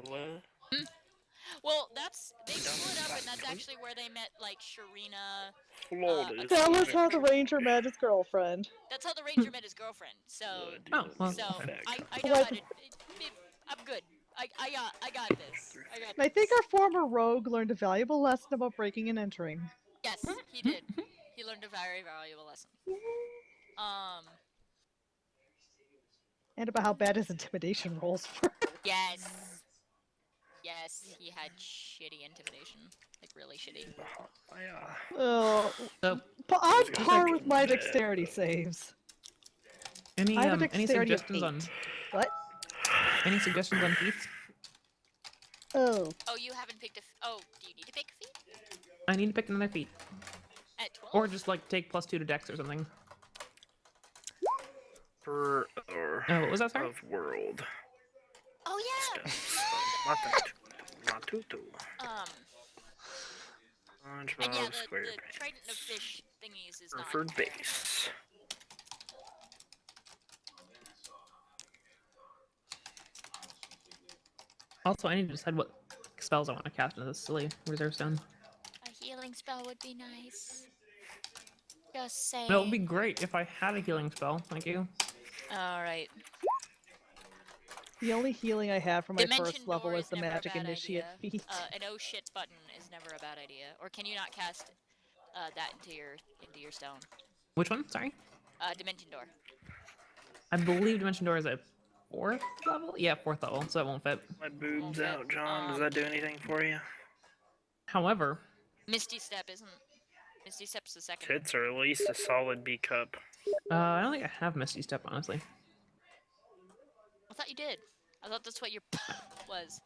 What? Well, they Down split up, that and that's front? actually where they met, like, Sharina, Flawless. That was Akira. how the Ranger met his girlfriend. That's how the Ranger met his girlfriend. So, Oh, well. I know What? how to. I'm good. I got this. I got I think this. our former rogue learned a valuable lesson about breaking and entering. Yes, he did. He learned a very valuable lesson. And about how bad his intimidation rolls were. Yes. Yes, he had shitty intimidation. Like, really shitty. Oh, So, but on Just got par back with in my bed. dexterity saves. any I have a any dexterity of suggestions on 8. What? any suggestions on feats? Oh. Oh, you haven't picked a. Oh, do you need to pick a feat? I need to pick another feat, At 12? or just like take +2 to Dex or something. Per Oh, what was that? Sorry. of world. Oh, yeah! Matutu. And SpongeBob yeah, the SquarePants. Trident of Fish thingies is not. Preferred base. Also, I need to decide what spells I want to cast into this silly reserve stone. A healing spell would be nice. Just saying. It would be great if I had a healing spell. Thank you. Alright. The only healing I had for my Dimension first level Door is is the never a magic bad initiate idea. feat. An oh shit button is never a bad idea. Or can you not cast that into your stone? Which one? Sorry. Dimension Door. I believe Dimension Door is a 4th level. Yeah, 4th level, so it won't fit. My boobs Okay, out, John. Does that do anything for you? However, Misty Step isn't. Misty Step's the second. Tits are at least a solid B cup. I don't think I have Misty Step, honestly. I thought you did. I thought that's what your was.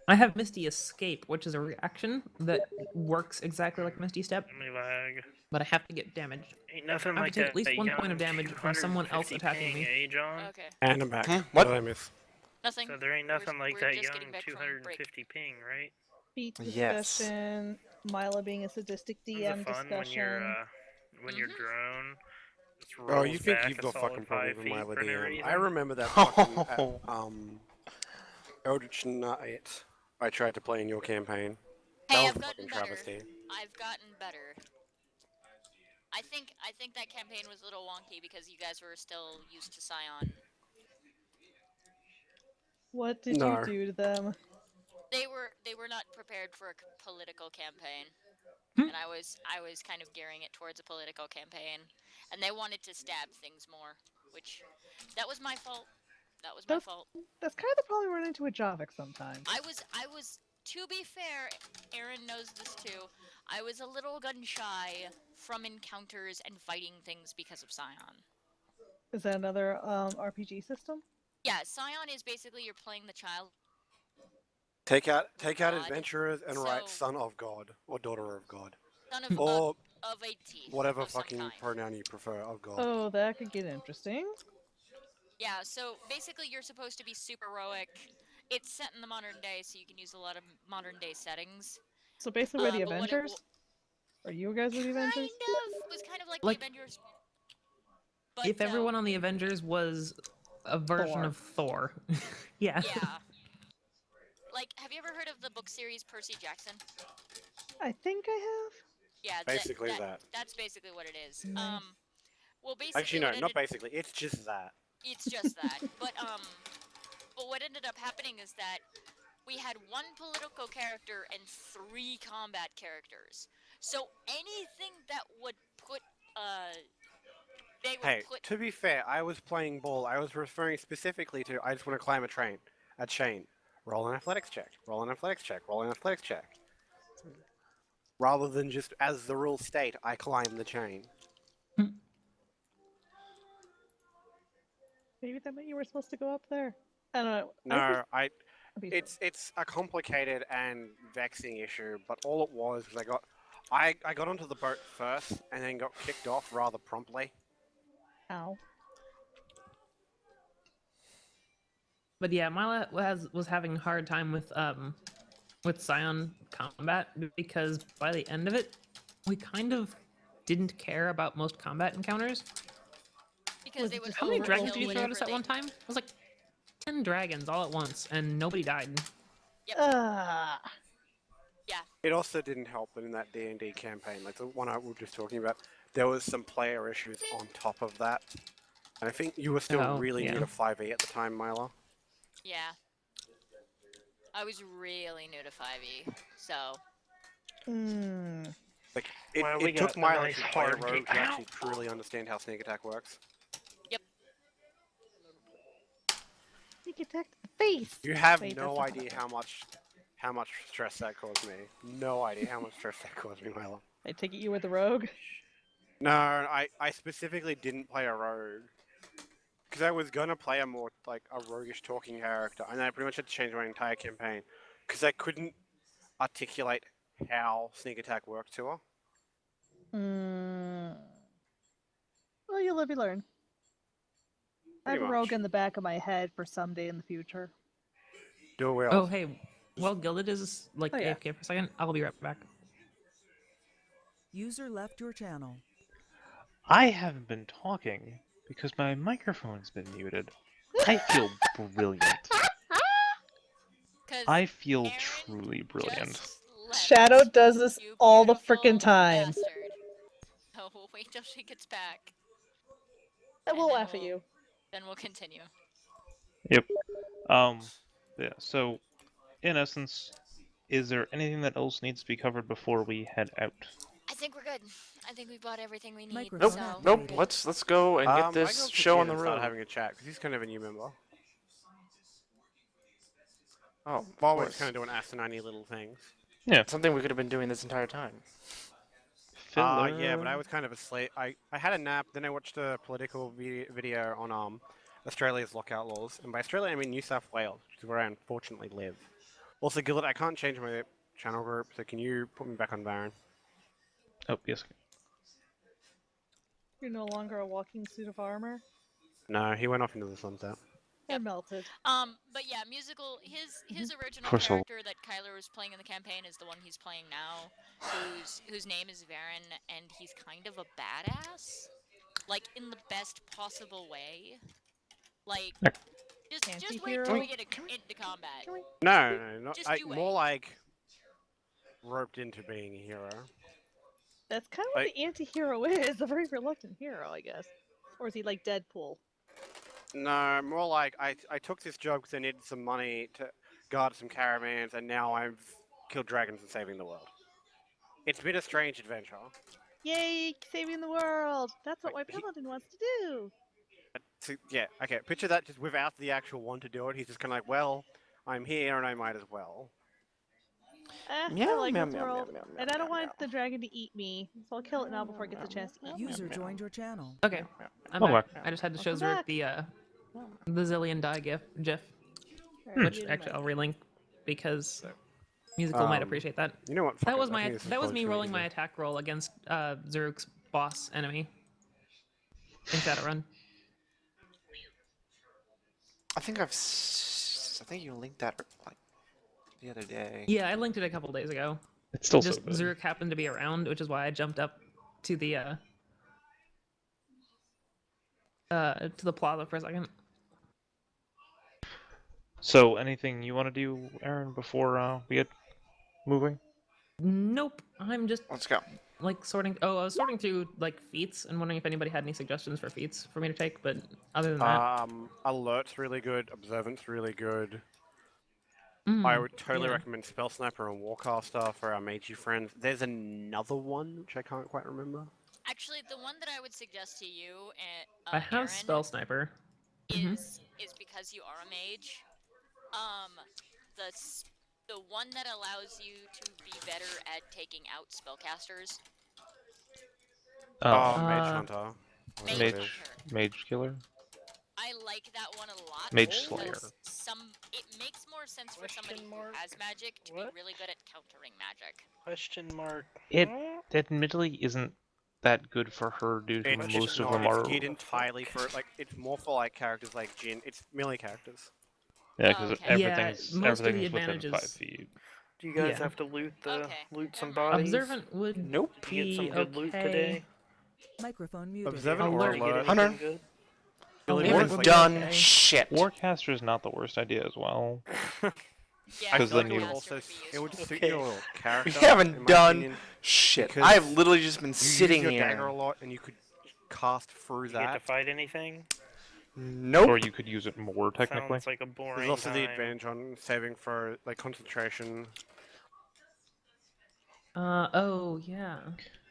I have Misty Escape, which is a reaction that works exactly like Misty Step, Let me lag. but I have to get damaged. Ain't nothing I have like to take that. at least 1 point young of damage from someone else 250 attacking ping, me. Eh, John? Okay. And I'm back. Huh? What What? did I miss? Nothing. So there ain't nothing like we're that just young getting back from break. 250 ping, right? Feat Yes. discussion, Mila being a sadistic Tons DM of fun discussion. when you're drone. Just Oh, rolls you think back you've a got solid fucking 5 problem with feet my for no DM. reason. I remember that fucking Oh. Eldritch Knight I tried to play in your campaign. Hey, That I've was a gotten fucking better. travesty. I've gotten better. I think that campaign was a little wonky because you guys were still used to Scion. What did No. you do to them? They were not prepared for a political campaign, and I was kind of gearing it towards a political campaign, and they wanted to stab things more, which that was my fault. That was my fault. That's kind of the problem we run into with Javik sometimes. I was. To be fair, Aaron knows this too. I was a little gun shy from encounters and fighting things because of Scion. Is that another RPG system? Yeah, Scion is basically you're playing the child. Take out God. adventurers and write So- son of God or daughter of God Son of or of a T. whatever of some fucking kind. pronoun you prefer of God. Oh, that could get interesting. Yeah, so basically you're supposed to be super heroic. It's set in the modern day, so you can use a lot of modern day settings. So basically, we're the but what it Avengers? Or you guys were the Avengers? It was kind of like Like, the Avengers. But, If everyone on the Avengers was a version Thor. of Thor. Yeah. Yeah. Like, have you ever heard of the book series Percy Jackson? I think I have. Yeah, Basically that. That's basically what it is. Nice. Well, basically, Actually, no, not basically. It's just that. It's just that. But what ended up happening is that we had one political character and 3 combat characters. So anything that would put they would Hey, put. to be fair, I was playing ball. I was referring specifically to I just want to climb a chain. Roll an athletics check. Roll an athletics check. Roll an athletics check. Rather than just, as the rules state, I climb the chain. Maybe that meant you were supposed to go up there. I don't know. No, Be it's a complicated and vexing issue, but all it was I got onto the boat first and then got kicked off rather promptly. Ow. But yeah, Mila was having a hard time with Scion combat because by the end of it, we kind of didn't care about most combat encounters. Because Was they it would just How many overkill dragons did you throw at whenever us at one time? It was like 10 dragons all at once, and nobody died. It also didn't help that in that D&D campaign, like the one we were just talking about, there was some player issues on top of that. And I think you were still Oh, really new yeah. to 5e at the time, Myla. Yeah. I was really new to 5e, so Hmm. Like, Well, we it took got a Myla nice to play a hard rogue to game. actually truly understand how sneak attack works. Sneak attack to the face. You have Wait, no that's not idea what how much stress that caused me. No idea how much stress that caused me, Myla. I take it you were the rogue. No, I specifically didn't play a rogue. Because I was gonna play a more, like, a roguish talking character, and I pretty much had to change my entire campaign. Because I couldn't articulate how sneak attack worked to her. Hmm. Well, you live, you learn. I have Pretty a rogue much. in the back of my head for someday in the future. Do we Oh, hey. Well, Gilded is like Oh, yeah. AFK for a second. I'll be right back. User left your channel. I haven't been talking because my microphone's been muted. I feel brilliant. because I feel Aaron truly brilliant. just left, Shadow does this you all the beautiful frickin' time. bastard. Oh, we'll wait till she gets back. I will And then laugh at we'll- you. Then we'll continue. Yep. Yeah, so in essence, is there anything that else needs to be covered before we head out? I think we're good. I think we bought everything we need. Microphone So activated. Nope. Let's go and get I this got show on the Vegeta to start road. having a chat, because he's kind of a new member. Oh, While of we're course. kind of doing asinine little things. Something we could have been doing this entire time. Yeah, but I was kind of asleep. I had a nap, then I watched a political video on Australia's lockout laws. And by Australia, I mean New South Wales, which is where I unfortunately live. Also, Gillet, I can't change my channel group, so can you put me back on Baron? Oh, yes. You're no longer a walking suit of armor. No, he went off into the sunset. I melted. but yeah, musical. His original course I'll- character that Kyler was playing in the campaign is the one he's playing now, whose name is Varen, and he's kind of a badass, like in the best possible way. Like, just wait Anti-hero? till we get into combat. No, not Just do more it. like roped into being a hero. That's kind of what Like- the anti-hero is. A very reluctant hero, I guess. Or is he like Deadpool? No, more like I took this job because I needed some money to guard some caravans, and now I've killed dragons and saving the world. It's been a strange adventure. Yay, saving the world! That's what Wait, my he- paladin wants to do. So, yeah, okay. Picture that just without the actual want to do it. He's just kind of like, well, I'm here and I might as well. I Meow, like meow, this meow, meow, world, meow, meow, and I don't meow, want meow. the dragon to eat me, so I'll kill it now before it gets a chance to eat me. User joined your channel. Okay, I'm Welcome back. back. I just had to show Welcome Zurich back. the zillion die gif, Alright, which muted actually my- I'll relink because musical might Um, appreciate that. You know what? fuck That it, was I my think this is that was probably me too rolling my easy. attack roll against Zurich's boss enemy in Shadowrun. I think I think you linked that like the other day. Yeah, I linked it a couple days ago. It's still Just so good. Zurich happened to be around, which is why I jumped up to the plaza for a second. So, anything you want to do, Aaron, before we get moving? Nope, I'm just Let's go. like sorting. Oh, I was sorting through like feats and wondering if anybody had any suggestions for feats for me to take. But other than that, Alert's really good. Observance really good. mm, I would totally yeah. recommend Spell Sniper and Warcaster for our magey friends. There's another one which I can't quite remember. Actually, the one that I would suggest to you, I have Aaron, spell sniper. Mhm. is because you are a mage. The one that allows you to be better at taking out spellcasters. Oh, Mage Uh, Hunter. Mage Mage. Hunter. Mage Killer? I like that one a lot. Mage because Slayer. It makes more sense for somebody Question who mark? has magic to What? be really good at countering magic. Question mark. It What? admittedly isn't that good for her due to It's most of not, them it's are. geared entirely for like it's more for like characters like Jin. It's melee characters. Yeah, because Okay. Yeah, everything's most of the everything's within advantages- 5 feet. Do you guys Yeah. have to loot Okay, some never mind. bodies? Observant would Nope. To get some be good loot okay. today. Microphone muted. Observant or Alert. Did you get alert. Hunter. anything good? Billy Alert We're Boyd's would like, be done. okay. Shit. Warcaster is not the worst idea as well. Yeah, I 'Cause feel then like it you- would Master also would be it would useful. suit Okay. your character. We haven't in my done opinion. shit. because I have literally just been You sitting use your here. dagger a lot, and you could cast through You get to that. fight anything? Nope. Or you could use it more technically. Sounds like a boring There's also the time. advantage on saving for like concentration. Oh yeah.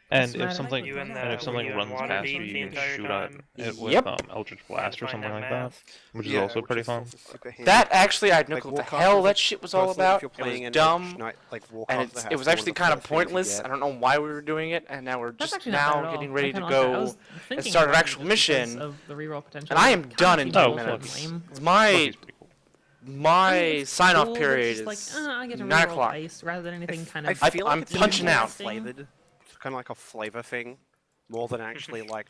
And Matter- if something You and and if were something you in runs Waterdeep past you, the you can entire shoot at time? it with Yep. Eldritch Trying Blast to or find something that like that, mask? which is Yeah, also which pretty is fun. also super handy. That actually, I had no Like, clue what the Warcraft hell is, that like, shit was all personally, if about. you're It playing was an dumb, Eldritch Knight, like and Warcraft, it that was has actually one of the kind of first things you pointless. get. I don't know why we were doing it, and now we're That's just actually not bad at now all. getting I ready to kinda like that. I go. was thinking start an about it actual just because mission, of the reroll potential. and I It am kinda done seems in a 2 little minutes. lame. My Loki's pretty cool. I mean, my it's sign-off cool, but period just is like, I get to 9 reroll o'clock. dice rather than anything kind I of. feel like I'm it's punching more out. flavored. It's kind of like a flavor thing, more than actually like,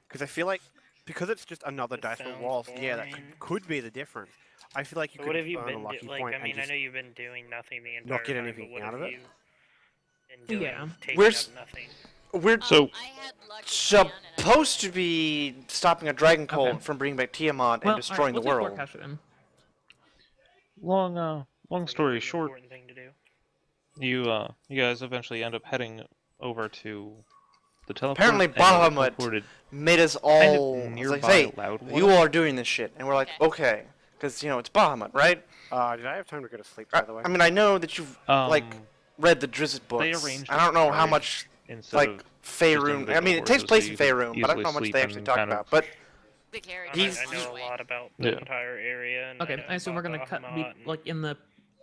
because I feel like because it's just another This dice roll. sounds Whilst yeah, that boring. could be the difference. I feel like you So could what have you earn been a lucky like? point I mean, and I just know you've been doing nothing the entire not get time, anything but what out have of it. you been doing? Yeah. Taking We're up s- nothing. We're So- I had luck with Diana, and I supposed to did be stopping a dragon cult Okay. from bringing back Tiamat Well, and destroying alright, the we'll world. take Warcaster then. Long It's like a story really short, important thing to do. you guys eventually end up heading over to the teleport. Apparently and you Bahamut teleported Made us kind all of it's nearby like, hey, Loudwater. you all are doing this shit, and we're like, okay, because it's Bahamut, right? Did I have time to go to sleep? By the way, I mean, I know that you've like Um, read the Drizzt books. they arranged I don't know how it much instead like of Faerun. I mean, it takes individual place horses, in so you Faerun, could but I don't know how easily much sleep they actually and talk kind of- about. But the carriage. He's- I know a lot about Yeah. the entire area. And I Okay, know I assume we're about gonna cut Bahamut and- like in the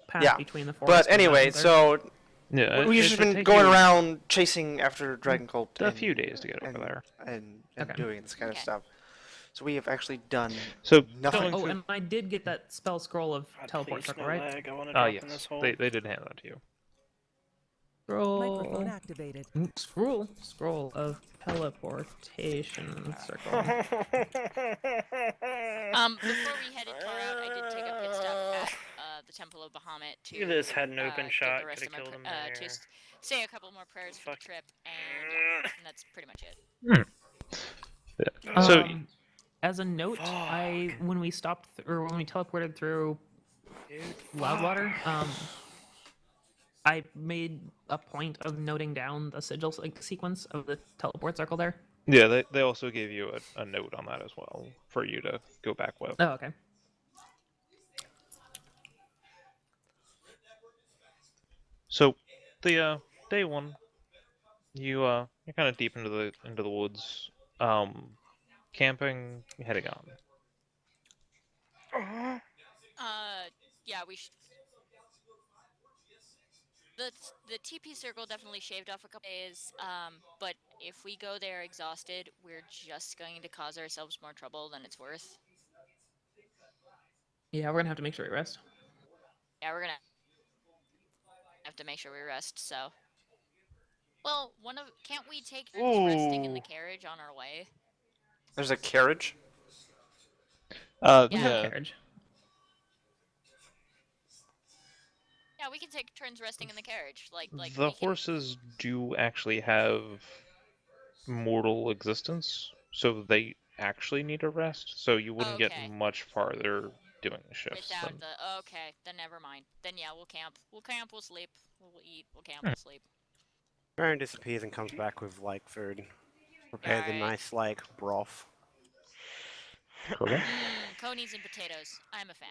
path Yeah, between the forest. but and anyway, mountains there. so yeah, we've it just would been take going you around chasing after Dragon Cult. a and- few days to get over and- there. and Okay. doing this kind of Okay. stuff. So we have actually done So nothing. going Oh, through- and I did get that spell scroll of God, teleport please, circle, no right? lag. I want to Ah, drop in yes, this hole. they did hand that to you. Microphone Scroll. activated. Scroll of teleportation circle. Before we headed far out, I did take a pit stop at the Temple of Bahamut to. You just had an open get shot, the rest coulda of my killed him to there. say a couple more prayers for the Fuck. trip, and that's pretty much it. Yeah. So As a note, when we stopped or when we teleported through Loudwater, I made a point of noting down the sigil sequence of the teleport circle there. yeah, they also gave you a note on that as well for you to go back with. Oh, okay. So the day one, you're kind of deep into the woods, camping, heading on. Yeah, we should. The TP circle definitely shaved off a couple days, but if we go there exhausted, we're just going to cause ourselves more trouble than it's worth. Yeah, we're gonna have to make sure we rest. Yeah, we're gonna have to make sure we rest, so. Well, can't we take turns resting in the Ooh. carriage on our way? There's a carriage. Yeah. Carriage. Yeah, we can take turns resting in the carriage, like The we can- horses do actually have mortal existence, so they actually need a rest. So you wouldn't Okay. get much farther doing the shifts. Without than- the okay, then never mind. Then yeah, we'll camp. We'll camp. We'll sleep. We'll eat. We'll camp. We'll sleep. Baron disappears and comes back with like food. Prepares a Alright. nice like broth. Okay. Conies and potatoes. I'm a fan.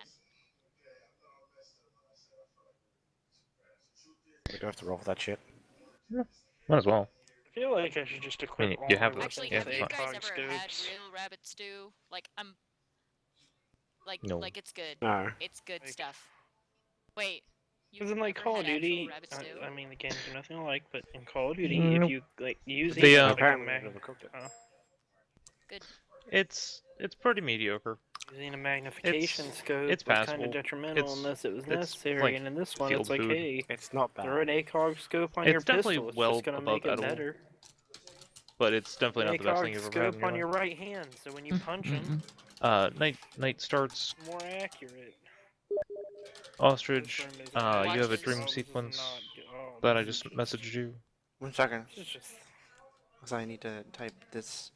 We do have to roll for that shit. Might as well. I feel like I should just equip mean, all you my have the- weapons Actually, yeah, have with you it's guys ACOG ever had scopes. real rabbit stew? Like No. like it's good. No. It's good Like- stuff. Wait. Because in like never Call of had actual Duty, rabbit stew? I mean the games are nothing alike, but in Call of Duty, Nope. if you like use The, these, uh, like, a Apparently, I've mag- never cooked it. It's pretty mediocre. using a magnification scope it's was kind passable. of detrimental It's- unless it was it's necessary, like and in this one, field it's like, food. hey, It's not throw an bad. ACOG scope on It's your definitely pistol. It's well just gonna above make it edible. better. But it's definitely not the best thing ACOG you've ever had in scope your on your life. right hand, so when you punch him, Night starts. more accurate. Ostrich. This room is- You have a Watches. dream Oh, this is sequence not good. Oh, that I this is just messaged you. 1 second. This is just Because I need to type this